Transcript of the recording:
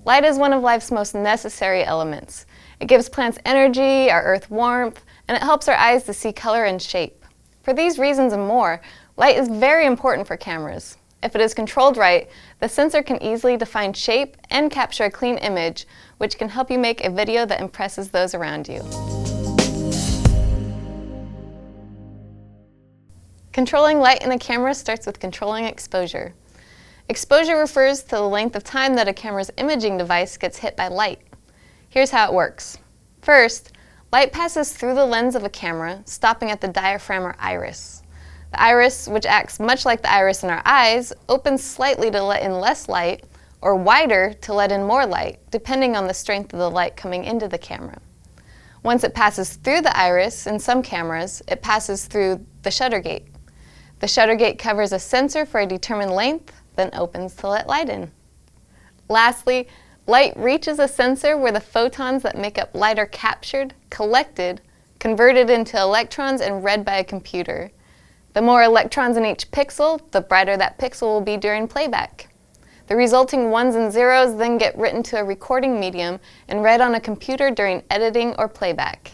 Light is one of life's most necessary elements. It gives plants energy, our earth warmth, and it helps our eyes to see color and shape. For these reasons and more, light is very important for cameras. If it is controlled right, the sensor can easily define shape and capture a clean image, which can help you make a video that impresses those around you. Controlling light in a camera starts with controlling exposure. Exposure refers to the length of time that a camera's imaging device gets hit by light. Here's how it works. First, light passes through the lens of a camera, stopping at the diaphragm or iris. The iris, which acts much like the iris in our eyes, opens slightly to let in less light, or wider to let in more light, depending on the strength of the light coming into the camera. Once it passes through the iris, in some cameras, it passes through the shutter gate. The shutter gate covers a sensor for a determined length, then opens to let light in. Lastly, light reaches a sensor where the photons that make up light are captured, collected, converted into electrons, and read by a computer. The more electrons in each pixel, the brighter that pixel will be during playback. The resulting ones and zeros then get written to a recording medium and read on a computer during editing or playback.